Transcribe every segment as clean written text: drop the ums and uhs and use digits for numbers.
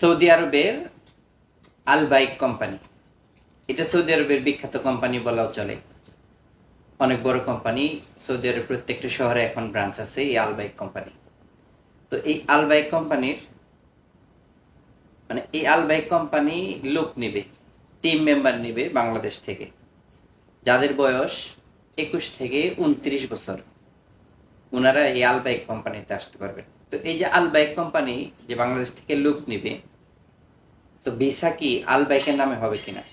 Saudi আরবের আল bike company, এটা Saudi আরবের বিখ্যাত কোম্পানি বলাও চলে। অনেক বড় কোম্পানি, সৌদি আরবের প্রত্যেকটা শহরে এখন ব্রাঞ্চ আছে এই আল বাইক কোম্পানি। তো এই আল বাইক কোম্পানির এই আল বাইক কোম্পানি লোক নিবে, টিম মেম্বার নিবে বাংলাদেশ থেকে, যাদের বয়স 21 থেকে 29 বছর। ওনারা এই আল বাইক কোম্পানিতে আসতে পারবেন। তো এই যে আল বাইক কোম্পানি যে বাংলাদেশ থেকে লোক নিবে, তো ভিসা কি আল বাইকের নামে হবে কিনা?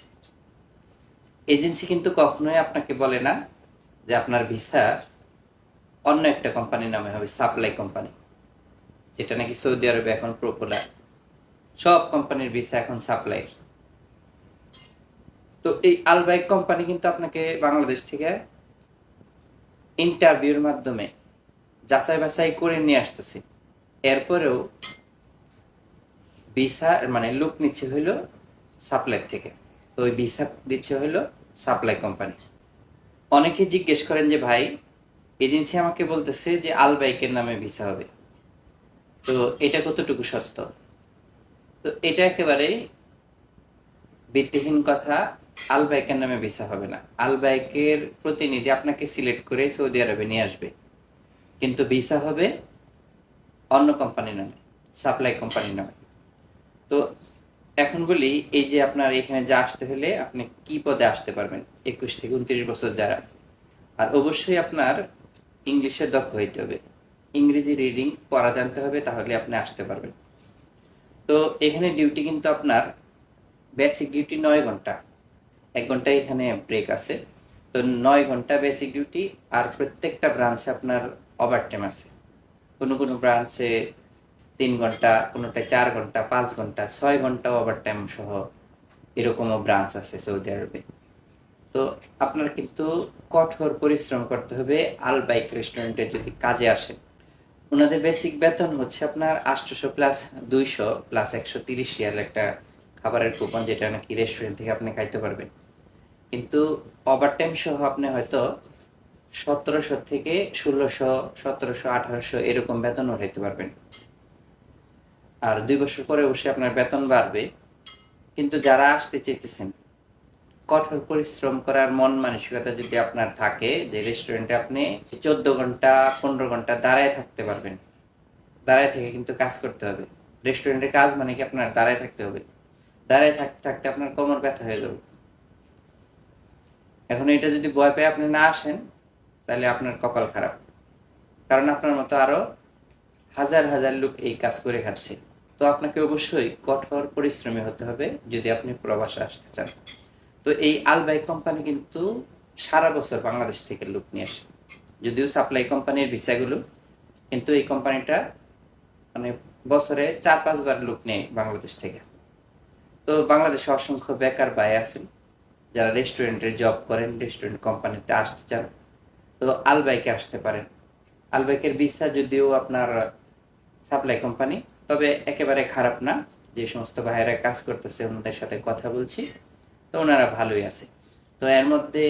এজেন্সি কিন্তু কখনোই আপনাকে বলে না যে আপনার ভিসা অন্য একটা কোম্পানির নামে হবে, সাপ্লাই কোম্পানি, যেটা নাকি সৌদি আরবে এখন পপুলার। সব কোম্পানির ভিসা এখন সাপ্লাই। তো এই আল বাইক কোম্পানি কিন্তু আপনাকে বাংলাদেশ থেকে ইন্টারভিউর মাধ্যমে যাচাই বাছাই করে নিয়ে আসতেছে। এরপরেও ভিসা লোক নিচ্ছে হইলো সাপ্লাই থেকে, তো ওই ভিসা দিচ্ছে হইলো সাপ্লাই কোম্পানি। অনেকে জিজ্ঞেস করেন যে ভাই, এজেন্সি আমাকে বলতেছে যে আল বাইকের নামে ভিসা হবে, তো এটা কতটুকু সত্য? তো এটা একেবারে ভিত্তিহীন কথা। আল বাইকের নামে ভিসা হবে না। আল বাইকের প্রতিনিধি আপনাকে সিলেক্ট করে সৌদি আরবে নিয়ে আসবে, কিন্তু ভিসা হবে অন্য কোম্পানির নামে, সাপ্লাই কোম্পানির নামে। তো এখন বলি, এই যে আপনার এখানে যা আসতে হলে আপনি কি পদে আসতে পারবেন? 21 থেকে 29 বছর যারা। আর অবশ্যই আপনার ইংলিশে দক্ষ হইতে হবে, ইংরেজি রিডিং পড়া জানতে হবে, তাহলে আপনি আসতে পারবেন। তো এখানে ডিউটি কিন্তু আপনার বেসিক ডিউটি 9 ঘন্টা, 1 ঘন্টা এখানে ব্রেক আছে। তো 9 ঘন্টা বেসিক ডিউটি, আর প্রত্যেকটা ব্রাঞ্চে আপনার ওভার টাইম আছে। কোনো কোনো ব্রাঞ্চে 3 ঘন্টা, কোনোটা 4 ঘন্টা, 5 ঘন্টা, 6 ঘন্টা ওভার টাইম সহ এরকমও ব্রাঞ্চ আছে সৌদি আরবে। তো আপনার কিন্তু কঠোর পরিশ্রম করতে হবে আল বাইক রেস্টুরেন্টে যদি কাজে আসেন। ওনাদের বেসিক বেতন হচ্ছে আপনার 800 প্লাস 200 প্লাস 130 রিয়াল একটা খাবারের কুপন, যেটা নাকি রেস্টুরেন্ট থেকে আপনি খাইতে পারবেন। কিন্তু ওভারটাইম সহ আপনি হয়তো 1700 থেকে 1600, 1700, 1800 এরকম বেতন উঠাইতে পারবেন। আর 2 বছর পরে অবশ্যই আপনার বেতন বাড়বে। কিন্তু যারা আসতে চাইতেছেন, কঠোর পরিশ্রম করার মন মানসিকতা যদি আপনার থাকে, যে রেস্টুরেন্টে আপনি 14 ঘন্টা 15 ঘন্টা দাঁড়ায় থাকতে পারবেন, দাঁড়ায় থেকে কিন্তু কাজ করতে হবে। রেস্টুরেন্টের কাজ মানে কি আপনার দাঁড়ায় থাকতে হবে। দাঁড়ায় থাকতে থাকতে আপনার কোমর ব্যথা হয়ে যাবে। এখন এটা যদি ভয় পেয়ে আপনি না আসেন, তাহলে আপনার কপাল খারাপ। কারণ আপনার মতো আরো হাজার হাজার লোক এই কাজ করে খাচ্ছে। তো আপনাকে অবশ্যই কঠোর পরিশ্রমী হতে হবে যদি আপনি প্রবাসে আসতে চান। তো এই আল বাইক কোম্পানি কিন্তু সারা বছর বাংলাদেশ থেকে লোক নিয়ে আসে, যদিও সাপ্লাই কোম্পানির ভিসাগুলো, কিন্তু এই কোম্পানিটা বছরে 4-5 বার লোক নেয় বাংলাদেশ থেকে। তো বাংলাদেশে অসংখ্য বেকার ভাই আছেন যারা রেস্টুরেন্টে জব করেন, রেস্টুরেন্ট কোম্পানিতে আসতে চান, তো আল বাইকে আসতে পারেন। আল বাইকের ভিসা যদিও আপনার সাপ্লাই কোম্পানি, তবে একেবারে খারাপ না। যে সমস্ত ভাইয়েরা কাজ করতেছে ওনাদের সাথে কথা বলছি, তো ওনারা ভালোই আছে। তো এর মধ্যে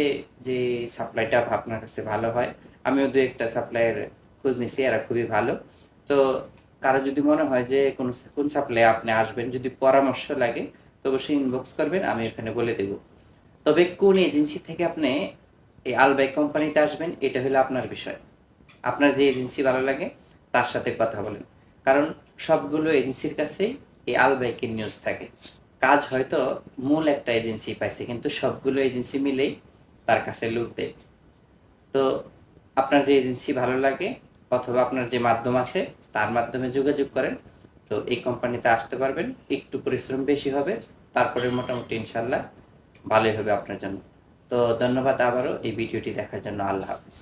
যে সাপ্লাইটা আপনার কাছে ভালো হয়, আমিও দু একটা সাপ্লাইয়ের খোঁজ নিছি, এরা খুবই ভালো। তো কারো যদি মনে হয় যে কোন সাপ্লাই আপনি আসবেন, যদি পরামর্শ লাগে, তো অবশ্যই ইনবক্স করবেন, আমি এখানে বলে দেব। তবে কোন এজেন্সি থেকে আপনি এই আল বাইক কোম্পানিতে আসবেন, এটা হলো আপনার বিষয়। আপনার যে এজেন্সি ভালো লাগে তার সাথে কথা বলেন, কারণ সবগুলো এজেন্সির কাছেই এই আল বাইকের নিউজ থাকে। কাজ হয়তো মূল একটা এজেন্সি পাইছে, কিন্তু সবগুলো এজেন্সি মিলেই তার কাছে লোক দেয়। তো আপনার যে এজেন্সি ভালো লাগে অথবা আপনার যে মাধ্যম আছে তার মাধ্যমে যোগাযোগ করেন, তো এই কোম্পানিতে আসতে পারবেন। একটু পরিশ্রম বেশি হবে, তারপরে মোটামুটি ইনশাল্লাহ ভালোই হবে আপনার জন্য। তো ধন্যবাদ আবারও এই ভিডিওটি দেখার জন্য। আল্লাহ হাফিজ।